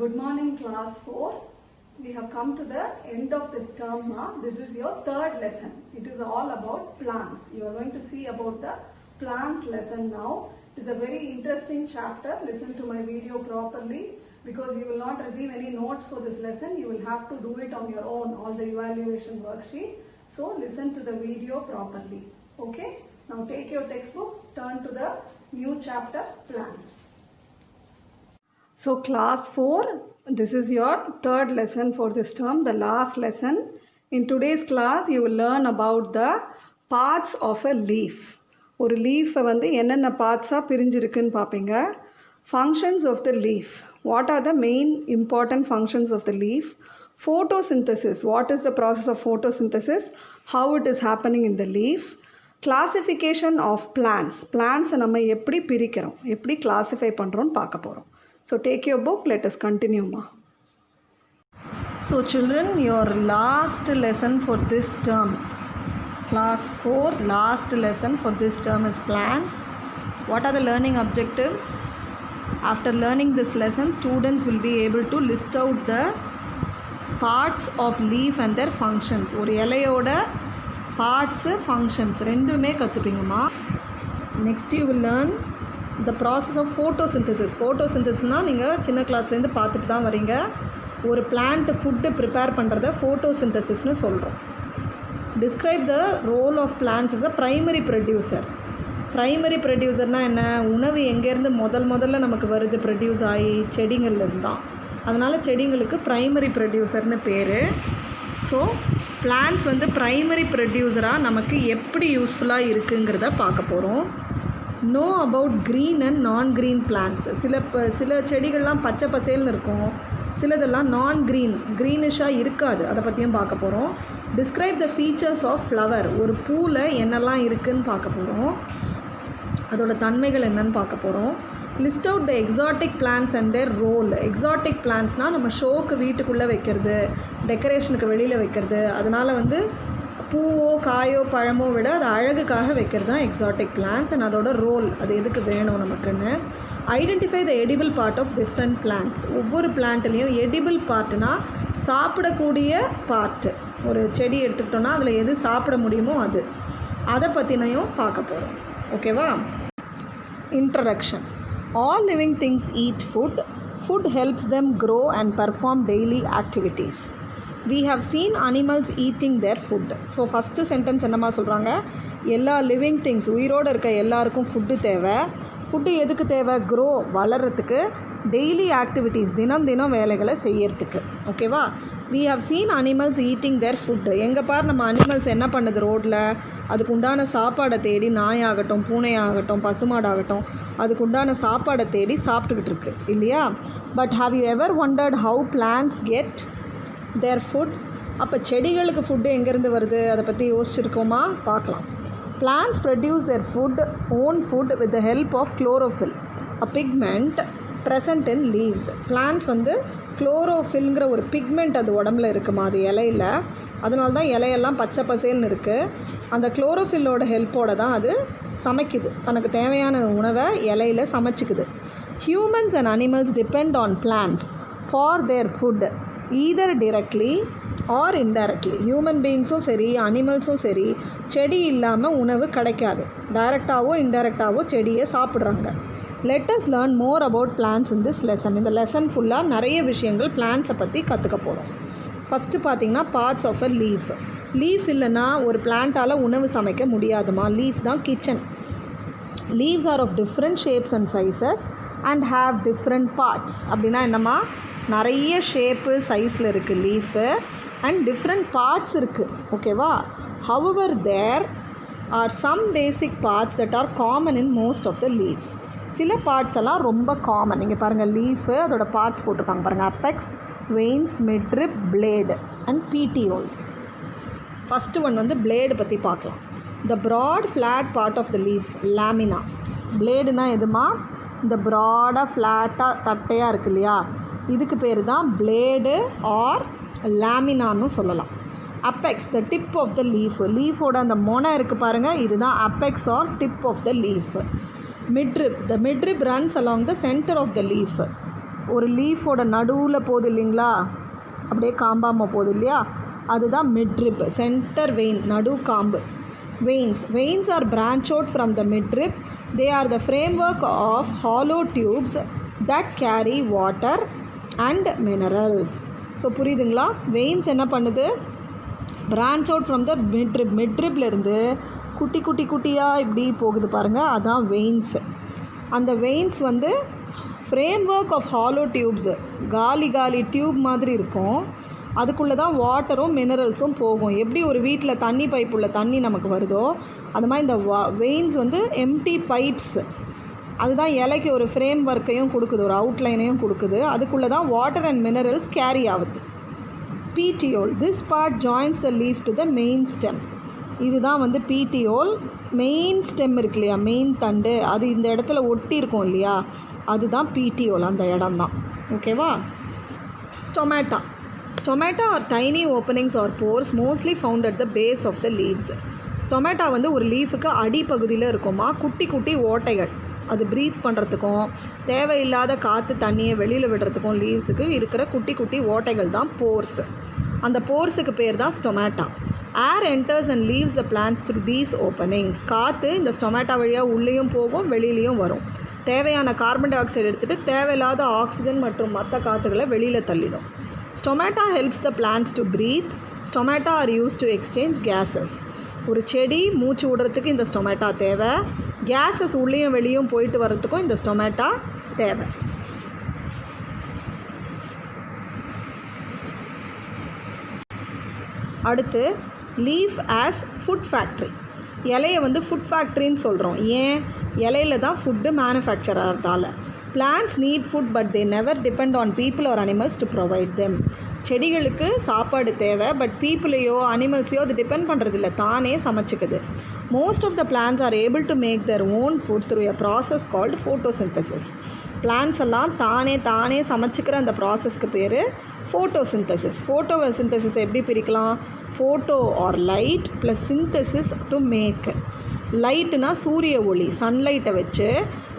Good morning, class 4. We have come to the end of this term now. This is your third lesson. It is all about plants. You are going to see about the plants lesson now. It is a very interesting chapter. Listen to my video properly because you will not receive any notes for this lesson. You will have to do it on your own, all the evaluation worksheet. So listen to the video properly. Okay? Now take your textbook, turn to the new chapter, plants. So class 4, this is your third lesson for this term, the last lesson. In today's class, you will learn about the parts of a leaf. ஒரு leaf வந்து என்னென்ன parts-ஆ பிரிஞ்சிருக்குன்னு பார்ப்பீங்க. Functions of the leaf. What are the main important functions of the leaf? Photosynthesis. What is the process of photosynthesis? How it is happening in the leaf? Classification of plants. Plants நம்ம எப்படி பிரிக்கிறோம், எப்படி classify பண்ணுறோன்னு பார்க்க போகிறோம். So take your book, let us continue ma. So children, your last lesson for this term, class 4, last lesson for this term is plants. What are the learning objectives? After learning this lesson, students will be able to list out the parts of leaf and their functions. ஒரு இலையோட parts, functions ரெண்டுமே கற்றுப்பீங்கம்மா. Next you will learn the process of photosynthesis. Photosynthesisனா நீங்கள் சின்ன கிளாஸ்லேருந்து பார்த்துட்டு தான் வரீங்க. ஒரு plant food prepare பண்ணுறத ஃபோட்டோசிந்தசிஸ்னு சொல்கிறோம். Describe the role of plants is a primary producer. Primary ப்ரொடியூசர்னால் என்ன? உணவு எங்கேருந்து முதல்ல நமக்கு வருது, ப்ரொடியூஸ் ஆகி செடிங்கள்லேருந்து தான். அதனால் செடிங்களுக்கு ப்ரைமரி ப்ரொடியூசர்னு பேர். ஸோ பிளான்ஸ் வந்து ப்ரைமரி ப்ரொடியூசராக நமக்கு எப்படி யூஸ்ஃபுல்லாக இருக்குங்கிறத பார்க்க போகிறோம். know about green and non-green plants. சில செடிகள்லாம் பச்சை பசேல்னு இருக்கும், சிலதெல்லாம் க்ரீனிஷாக இருக்காது. அதை பற்றியும் பார்க்க போகிறோம். Describe the features of flower. ஒரு பூவில் என்னெல்லாம் இருக்குதுன்னு பார்க்க போகிறோம், அதோட தன்மைகள் என்னன்னு பார்க்க போகிறோம். List out the exotic plants and their role. Exotic பிளான்ட்ஸ்னால் நம்ம ஷோக்கு வீட்டுக்குள்ளே வைக்கிறது, டெக்கரேஷனுக்கு வெளியில் வைக்கிறது, அதனால் வந்து பூவோ காயோ பழமோ விட அது அழகுக்காக வைக்கிறது தான் எக்ஸாட்டிக் பிளான்ட்ஸ். அண்ட் அதோட ரோல், அது எதுக்கு வேணும் நமக்குன்னு. Identify the edible part of different plants. ஒவ்வொரு பிளான்ட்லேயும் எடிபிள் பார்ட்னா சாப்பிடக்கூடிய பார்ட்டு. ஒரு செடி எடுத்துக்கிட்டோன்னா அதில் எது சாப்பிட முடியுமோ அதை பற்றினையும் பார்க்க போகிறோம். ஓகேவா? Introduction. All living things eat food. Food helps them grow and perform daily activities. We have seen animals eating their food. So first sentence என்னமா சொல்கிறாங்க? எல்லா லிவிங் திங்ஸ், உயிரோடு இருக்க எல்லாருக்கும் ஃபுட்டு தேவை. ஃபுட்டு எதுக்கு தேவை? க்ரோ, வளர்கிறதுக்கு, டெய்லி ஆக்டிவிட்டீஸ், தினம் வேலைகளை செய்யறதுக்கு. ஓகேவா? we have seen animals eating their food. எங்கே பார் நம்ம அனிமல்ஸ் என்ன பண்ணுது ரோட்டில், அதுக்கு உண்டான சாப்பாடை தேடி, நாயாகட்டும் பூனையாகட்டும் பசுமாடாகட்டும் அதுக்கு உண்டான சாப்பாடை தேடி சாப்பிட்டுக்கிட்டு இருக்கு இல்லையா? But have you ever wondered how plants get their food? அப்போ செடிகளுக்கு ஃபுட்டு எங்கேருந்து வருது, அதை பற்றி யோசிச்சுருக்கோமா? பார்க்கலாம். Plants produce their own food with the help of chlorophyll, a pigment present in leaves. Plants வந்து குளோரோஃபில்ங்கிற ஒரு பிக்மெண்ட் அது உடம்புல இருக்குமா, அது இலையில். அதனால தான் இலையெல்லாம் பச்சை பசேல்னு இருக்குது. அந்த குளோரோஃபில்லோட ஹெல்ப்போடு தான் அது சமைக்குது, தனக்கு தேவையான உணவை இலையில் சமைச்சிக்குது. Humans and animals depend on plants for their food, either directly or indirectly. Human பீயிங்ஸும் சரி அனிமல்ஸும் சரி செடி இல்லாமல் உணவு கிடைக்காது. டைரெக்டாகவோ இன்டைரக்டாகவோ செடியை சாப்பிட்றாங்க. Let us learn more about plants in this lesson. இந்த லெசன் ஃபுல்லாக நிறைய விஷயங்கள் பிளான்ட்ஸை பற்றி கற்றுக்க போகிறோம். ஃபஸ்ட்டு பார்த்திங்கன்னா parts of a leaf. Leaf இல்லைன்னா ஒரு பிளான்ட்டால் உணவு சமைக்க முடியாதுமா. லீஃப் தான் kitchen. Leaves are of different shapes and sizes and have different parts. அப்படின்னா என்னம்மா? நிறைய ஷேப்பு சைஸில் இருக்குது லீஃபு அண்ட் டிஃப்ரெண்ட் பார்ட்ஸ் இருக்குது. ஓகேவா? However there are some basic parts that are common in most of the leaves. சில parts எல்லாம் ரொம்ப காமன். இங்கே பாருங்கள், லீஃபு அதோட பார்ட்ஸ் போட்டிருப்பாங்க பாருங்கள். Apex, veins, midrib, blade and petiole. First one வந்து பிளேடு பற்றி பார்க்கலாம். The broad flat part of the leaf, lamina. பிளேடுனா எதுமா? இந்த ப்ராடாக ஃப்ளாட்டாக தட்டையாக இருக்கு இல்லையா, இதுக்கு பேர் தான் பிளேடு ஆர் லேமினான்னு சொல்லலாம். Apex, the tip of the leaf. லீஃபோட அந்த மொனை இருக்குது பாருங்கள், இதுதான் apex or tip of the leaf. Midrib. The midrib runs along the center of the leaf. ஒரு லீஃபோட நடுவில் போகுது இல்லைங்களா, அப்படியே காம்பாமல் போகுது இல்லையா, அதுதான் மிட்ரிப், சென்டர் வெயின், நடு காம்பு. Veins are branched out from the midrib. They are the framework of hollow tubes that carry water and minerals. So புரியுதுங்களா? வெயின்ஸ் என்ன பண்ணுது, பிரான்ச் அவுட் ஃப்ரம் த மிட்ரிப்லேருந்து குட்டி குட்டி குட்டியாக இப்படி போகுது பாருங்கள், அதான் வெயின்ஸு. அந்த வெயின்ஸ் வந்து ஃப்ரேம்ஒர்க் ஆஃப் ஹாலோ டியூப்ஸு, காலி டியூப் மாதிரி இருக்கும். அதுக்குள்ளே தான் வாட்டரும் மினரல்ஸும் போகும். எப்படி ஒரு வீட்டில் தண்ணி பைப்புள்ள தண்ணி நமக்கு வருதோ அது மாதிரி இந்த வெயின்ஸ் வந்து எம்டி பைப்ஸ். அதுதான் இலைக்கு ஒரு ஃப்ரேம் ஒர்க்கையும் கொடுக்குது, ஒரு அவுட்லைனையும் கொடுக்குது. அதுக்குள்ளே தான் வாட்டர் அண்ட் மினரல்ஸ் கேரி ஆகுது. petiole, this part joins the leaf to the main stem. இதுதான் வந்து petiole. மெயின் ஸ்டெம் இருக்கு இல்லையா, மெயின் தண்டு, அது இந்த இடத்துல ஒட்டி இருக்கும் இல்லையா, அதுதான் petiole, அந்த இடம் தான். ஓகேவா? Stomata are tiny openings or pores mostly found at the base of the leaves. Stomata வந்து ஒரு லீஃபுக்கு அடிப்பகுதியில் இருக்குமா, குட்டி குட்டி ஓட்டைகள். அது ப்ரீத் பண்ணுறதுக்கும் தேவையில்லாத காற்று தண்ணியை வெளியில் விடுறதுக்கும் லீவ்ஸுக்கு இருக்கிற குட்டி குட்டி ஓட்டைகள் தான் போர்ஸ். அந்த போர்ஸுக்கு பேர் தான் stomata. Air enters and leaves the plants through these openings. காற்று இந்த ஸ்டொமேட்டா வழியாக உள்ளேயும் போகும், வெளியிலையும் வரும். தேவையான கார்பன் டை ஆக்சைடு எடுத்துகிட்டு தேவையில்லாத ஆக்சிஜன் மற்றும் மற்ற காற்றுகளை வெளியில் தள்ளிடும். Stomata helps the plants to breathe. Stomata are use to exchange gases. ஒரு செடி மூச்சு விடுறதுக்கு இந்த ஸ்டொமேட்டா தேவை. கேஸஸ் உள்ளேயும் வெளியும் போயிட்டு வர்றதுக்கும் இந்த ஸ்டொமேட்டா தேவை. அடுத்து லீஃப் ஆஸ் ஃபுட் ஃபேக்ட்ரி. இலையை வந்து ஃபுட் ஃபேக்ட்ரின்னு சொல்கிறோம். ஏன்? இலையில தான் ஃபுட்டு மேனுஃபேக்சர் ஆகிறதால. Plants need food but they never depend on people or animals to provide them. செடிகளுக்கு சாப்பாடு தேவை, பட் பீப்புளையோ அனிமல்ஸையோ அது டிபெண்ட் பண்ணுறதில்ல, தானே சமைச்சிக்குது. Most of the plants are able to make their own food through a process called photosynthesis. Plants எல்லாம் தானே சமைச்சிக்கிற அந்த ப்ராசஸ்க்கு பேர் ஃபோட்டோசிந்தசிஸ். ஃபோட்டோசிந்தசிஸ் எப்படி பிரிக்கலாம்? Photo or light plus synthesis to make. லைட்னா சூரிய ஒளி, சன்லைட்டை வச்சு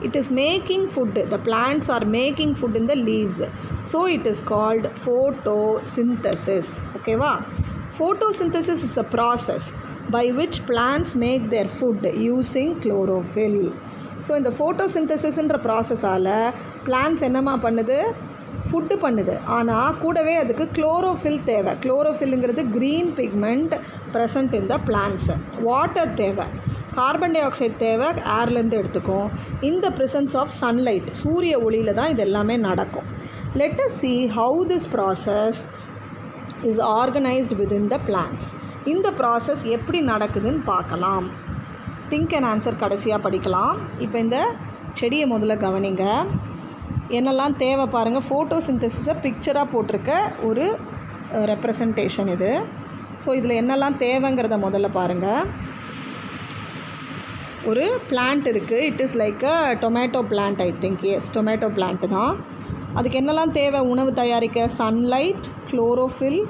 it is making food. The plants are making food in the leaves. So it is called photosynthesis. ஓகேவா? Photosynthesis is a process by which plants make their food using chlorophyll. So இந்த ஃபோட்டோசிந்தசிஸ்ன்ற ப்ராசஸால் plans என்னம்மா பண்ணுது? Food பண்ணுது. ஆனால் கூடவே அதுக்கு chlorophyll தேவை. குளோரோஃபில்லுங்கிறது green pigment present in the plants. Water தேவை, கார்பன் டை ஆக்சைடு தேவை, ஏர்லேருந்து எடுத்துக்கும். இந்த ப்ரெசன்ஸ் ஆஃப் சன்லைட், சூரிய ஒளியில் தான் இது எல்லாமே நடக்கும். Let us see how this process is organized within the plants. இந்த ப்ராசஸ் எப்படி நடக்குதுன்னு பார்க்கலாம். திங்க் அண்ட் ஆன்சர் கடைசியாக படிக்கலாம். இப்போ இந்த செடியை முதல்ல கவனிங்க. என்னெல்லாம் தேவை பாருங்கள். ஃபோட்டோசிந்தசிஸை பிக்சராக போட்டிருக்க ஒரு ரெப்ரசன்டேஷன் இது. ஸோ இதில் என்னெல்லாம் தேவைங்கிறத முதல்ல பாருங்கள். ஒரு பிளான்ட் இருக்குது. It is like a tomato plant. I think yes, tomato plant தான். அதுக்கு என்னெல்லாம் தேவை உணவு தயாரிக்க? Sunlight, chlorophyll,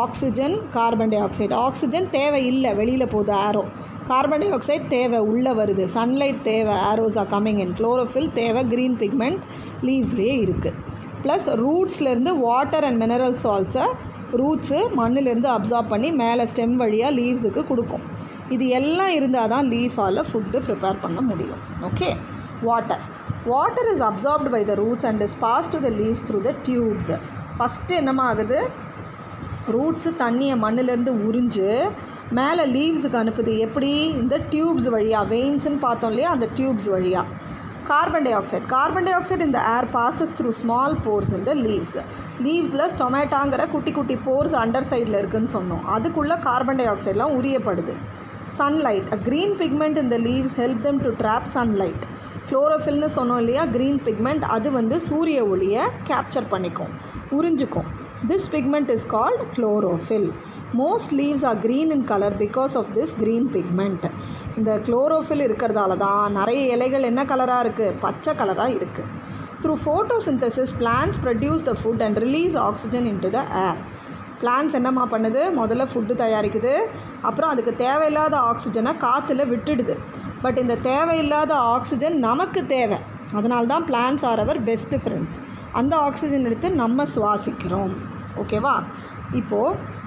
oxygen, carbon dioxide. Oxygen தேவை இல்லை, வெளியில் போகுது ஆரோ. கார்பன் டை ஆக்சைடு தேவை, உள்ளே வருது. சன்லைட் தேவை, arrows are coming in. Chlorophyll தேவை, க்ரீன் பிக்மெண்ட் லீவ்ஸ்லேயே இருக்குது. ப்ளஸ் ரூட்ஸ்லேருந்து water and minerals also roots மண்ணிலேருந்து அப்சார்ப் பண்ணி மேலே ஸ்டெம் வழியாக லீவ்ஸுக்கு கொடுக்கும். இது எல்லாம் இருந்தால் தான் லீஃபால் ஃபுட்டு ப்ரிப்பேர் பண்ண முடியும். Okay. Water is absorbed by the roots and is pass to the leaves through the tubes. First என்னமா ஆகுது? ரூட்ஸு தண்ணியை மண்ணிலேருந்து உறிஞ்சு மேலே லீவ்ஸுக்கு அனுப்புது. எப்படி? இந்த டியூப்ஸ் வழியாக. வெயின்ஸ்ன்னு பார்த்தோம் இல்லையா, அந்த டியூப்ஸ் வழியாக. கார்பன் டை ஆக்சைடு இந்த ஏர் பாசஸ் த்ரூ ஸ்மால் போர்ஸ் இந்த லீவ்ஸில் ஸ்டொமேட்டாங்கிற குட்டி குட்டி போர்ஸ் அண்டர் சைடில் இருக்குதுன்னு சொன்னோம். அதுக்குள்ளே கார்பன் டை ஆக்சைடெலாம் உரியப்படுது. சன்லைட், அ க்ரீன் பிக்மெண்ட் இந்த leaves help them to trap sunlight. குளோரோஃபில்னு சொன்னோம் இல்லையா, க்ரீன் பிக்மெண்ட், அது வந்து சூரிய ஒளியை கேப்சர் பண்ணிக்கும், உறிஞ்சிக்கும். This pigment is called chlorophyll. Most leaves are green in colour because of this green pigment. இந்த குளோரோஃபில் இருக்கிறதால தான் நிறைய இலைகள் என்ன கலராக இருக்குது? பச்சை கலராக இருக்குது. Through photosynthesis plants produce the food and release oxygen into the air. Plants என்னம்மா பண்ணுது? முதல்ல ஃபுட்டு தயாரிக்குது, அப்புறம் அதுக்கு தேவையில்லாத ஆக்சிஜனை காற்றுல விட்டுடுது. பட் இந்த தேவையில்லாத ஆக்சிஜன் நமக்கு தேவை. அதனால தான் plants are our best friends. அந்த ஆக்சிஜன் எடுத்து நம்ம சுவாசிக்கிறோம். ஓகேவா? இப்போது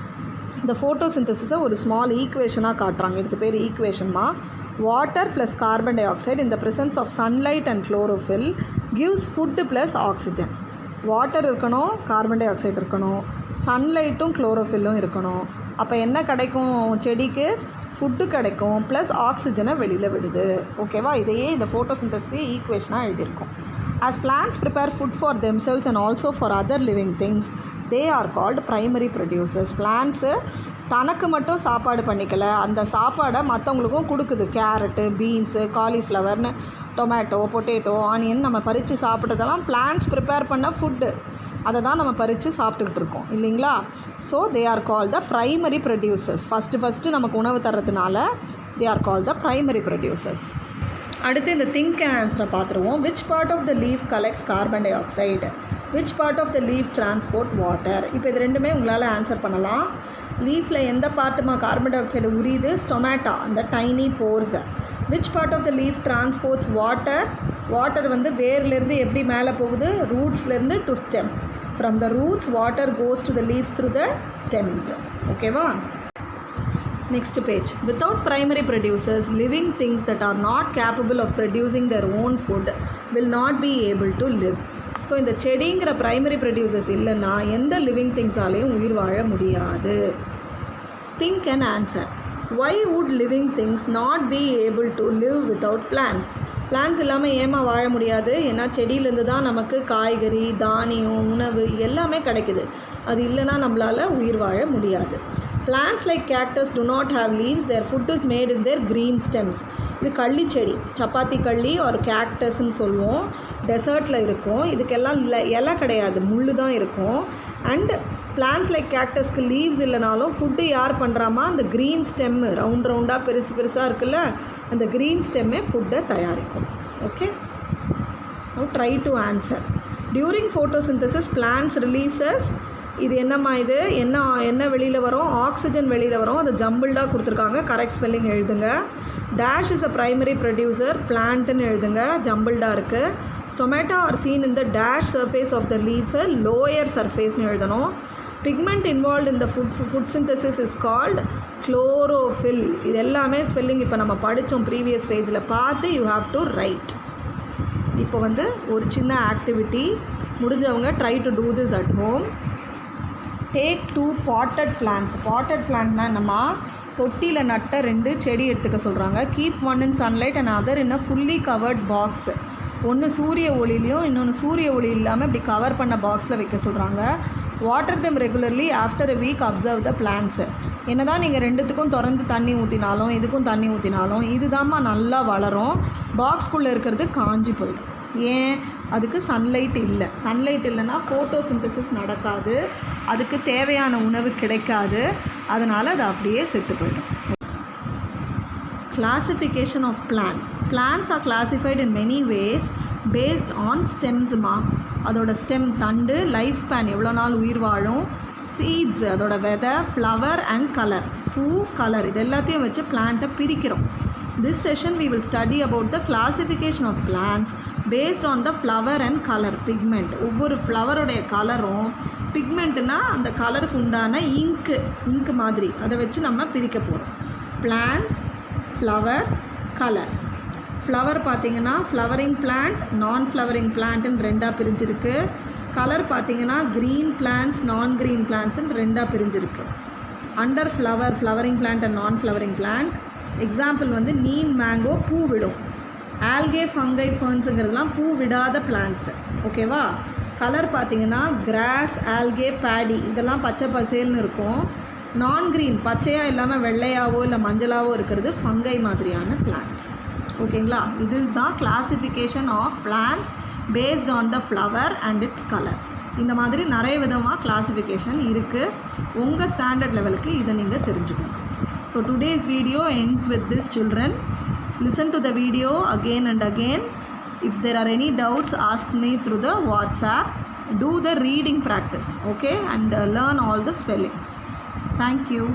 இந்த ஃபோட்டோசிந்தசிஸை ஒரு ஸ்மால் ஈக்குவேஷனாக காட்டுறாங்க. இதுக்கு பேர் ஈக்குவேஷன்மா. Water plus carbon dioxide in the presence of sunlight and chlorophyll gives food plus oxygen. Water இருக்கணும், கார்பன் டை ஆக்சைடு இருக்கணும், சன்லைட்டும் குளோரோஃபில்லும் இருக்கணும். அப்போ என்ன கிடைக்கும்? செடிக்கு ஃபுட்டு கிடைக்கும், ப்ளஸ் ஆக்சிஜனை வெளியில் விடுது. ஓகேவா? இதையே இந்த ஃபோட்டோசிந்தசிஸை ஈக்குவேஷனாக எழுதியிருக்கோம். As plants prepare food for themselves and also for other living things, they are called primary producers. Plants தனக்கு மட்டும் சாப்பாடு பண்ணிக்கல, அந்த சாப்பாடை மற்றவங்களுக்கும் கொடுக்குது. கேரட்டு, பீன்ஸு, காலிஃப்ளவர்னு, டொமேட்டோ, பொட்டேட்டோ, ஆனியன் நம்ம பறித்து சாப்பிட்றதெல்லாம் பிளான்ட்ஸ் ப்ரிப்பேர் பண்ண ஃபுட்டு. அதை தான் நம்ம பறித்து சாப்பிட்டுக்கிட்டு இருக்கோம் இல்லைங்களா? So they are called the primary producers. First நமக்கு உணவு தர்றதுனால they are called the primary producers. அடுத்து இந்த திங்க் அண்ட் ஆன்சரை பார்த்துருவோம். Which part of the leaf collects carbon dioxide, which part of the leaf transport water. இப்போ இது ரெண்டுமே உங்களால் ஆன்சர் பண்ணலாம். லீஃபில் எந்த பார்ட்டுமா கார்பன் டை ஆக்சைடு உரியுது? ஸ்டொமேட்டா, அந்த tiny pores. Which part of the leaf transports water, water வந்து வேர்லேருந்து எப்படி மேலே போகுது? ரூட்ஸ்லேருந்து to stem. From the roots water goes to the leaf through the stems. ஓகேவா? Next page. Without primary producers, living things that are not capable of producing their own food will not be able to live. So இந்த செடிங்கிற primary producers இல்லைன்னா எந்த living திங்ஸாலையும் உயிர் வாழ முடியாது. Think and answer. Why would living things not be able to live without plants? Plans இல்லாமல் ஏமா வாழ முடியாது? ஏன்னா செடியிலேருந்து தான் நமக்கு காய்கறி, தானியம், உணவு எல்லாமே கிடைக்குது. அது இல்லைன்னா நம்மளால் உயிர் வாழ முடியாது. Plants like cactus do not have leaves. Their food is made in their green stems. இது கள்ளி செடி, சப்பாத்தி கள்ளி ஒரு கேக்டஸ்ன்னு சொல்லுவோம். டெசர்ட்டில் இருக்கும். இதுக்கெல்லாம் இலை கிடையாது, முள் தான் இருக்கும். அண்ட் பிளான்ஸ் லைக் கேக்டஸ்க்கு லீவ்ஸ் இல்லைனாலும் ஃபுட்டு யார் பண்ணுறாமா? அந்த க்ரீன் ஸ்டெம்மு ரவுண்டாக பெருசாக இருக்குல்ல, அந்த க்ரீன் ஸ்டெம்மே ஃபுட்டை தயாரிக்கும். Okay, now try to answer. During photosynthesis plants releases, இது என்னம்மா? இது என்ன வெளியில் வரும்? ஆக்சிஜன் வெளியில் வரும். அது ஜம்பிள்டாக கொடுத்துருக்காங்க, கரெக்ட் ஸ்பெல்லிங் எழுதுங்க. Dash is a primary producer, பிளான்ட்டுன்னு எழுதுங்க, ஜம்பிள்டாக இருக்குது. Stomata are seen in the dash surface of the leaf, lower சர்ஃபேஸ்னு எழுதணும். Pigment involve in the food synthesis is called chlorophyll. இது எல்லாமே ஸ்பெல்லிங் இப்போ நம்ம படித்தோம் ப்ரீவியஸ் பேஜில் பார்த்து யூ ஹாவ் டு ரைட். இப்போ வந்து ஒரு சின்ன ஆக்டிவிட்டி, முடிஞ்சவங்க try to do this at home. Take 2 potted plants. Potted பிளான்ட்னா என்னம்மா? தொட்டியில் நட்ட 2 செடி எடுத்துக்க சொல்கிறாங்க. Keep one in sunlight and other in a fully covered box. ஒன்று சூரிய ஒளியிலையும் இன்னொன்று சூரிய ஒளி இல்லாமல் இப்படி கவர் பண்ண பாக்ஸில் வைக்க சொல்கிறாங்க. Water them regularly after a week observe the plants. என்ன தான் நீங்கள் ரெண்டுத்துக்கும் திறந்து தண்ணி ஊற்றினாலும் இதுக்கும் தண்ணி ஊற்றினாலும் இதுதாம்மா நல்லா வளரும். பாக்ஸ்குள்ளே இருக்கிறது காஞ்சி போயிடும். ஏன்? அதுக்கு சன்லைட் இல்லை. சன்லைட் இல்லைன்னா ஃபோட்டோசிந்தசிஸ் நடக்காது, அதுக்கு தேவையான உணவு கிடைக்காது, அதனால் அது அப்படியே செத்து போயிடும். Classification of plants. Plants are classified in many ways based on ஸ்டெம்ஸுமா. அதோட ஸ்டெம், தண்டு, லைஃப் ஸ்பேன், எவ்வளோ நாள் உயிர் வாழும், சீட்ஸ், அதோட விதை, ஃப்ளவர் அண்ட் கலர், பூ, கலர், இது எல்லாத்தையும் வச்சு பிளான்ட்டை பிரிக்கிறோம். This session we will study about the classification of plants based on the flower and color pigment. ஒவ்வொரு ஃப்ளவருடைய கலரும், பிக்மெண்ட்னா அந்த கலருக்கு உண்டான இங்கு மாதிரி, அதை வச்சு நம்ம பிரிக்க போகிறோம். Plants, flower, colour. ஃப்ளவர் பார்த்திங்கன்னா ஃப்ளவரிங் பிளான்ட், நான் ஃப்ளவரிங் பிளான்ட்டுன்னு 2ஆக பிரிஞ்சிருக்கு. கலர் பார்த்திங்கன்னா க்ரீன் பிளான்ட்ஸ், நான் க்ரீன் பிளான்ட்ஸ்ன்னு 2ஆக பிரிஞ்சிருக்கு. Under flower, flowering plant and non flowering plant. Example வந்து நீம், மேங்கோ பூ விடும். ஆல்கே, ஃபங்கை, ஃபர்ன்ஸுங்கிறதுலாம் பூ விடாத பிளான்ட்ஸு. ஓகேவா? கலர் பார்த்திங்கன்னா கிராஸ், ஆல்கே, பேடி, இதெல்லாம் பச்சை பசேல்னு இருக்கும். நான் க்ரீன், பச்சையாக இல்லாமல் வெள்ளையாவோ இல்லை மஞ்சளாவோ இருக்கிறது ஃபங்கை மாதிரியான பிளான்ட்ஸ். ஓகேங்களா? இதுதான் classification of plants based on the flower and its colour. இந்த மாதிரி நிறைய விதமாக கிளாசிஃபிகேஷன் இருக்குது. உங்கள் ஸ்டாண்டர்ட் லெவலுக்கு இதை நீங்கள் தெரிஞ்சுக்கணும். So today's video ends with this, children. Listen to the video again and again. If there are any doubts, ask me through the WhatsApp. Do the reading practice, okay? And learn all the spellings. Thank you.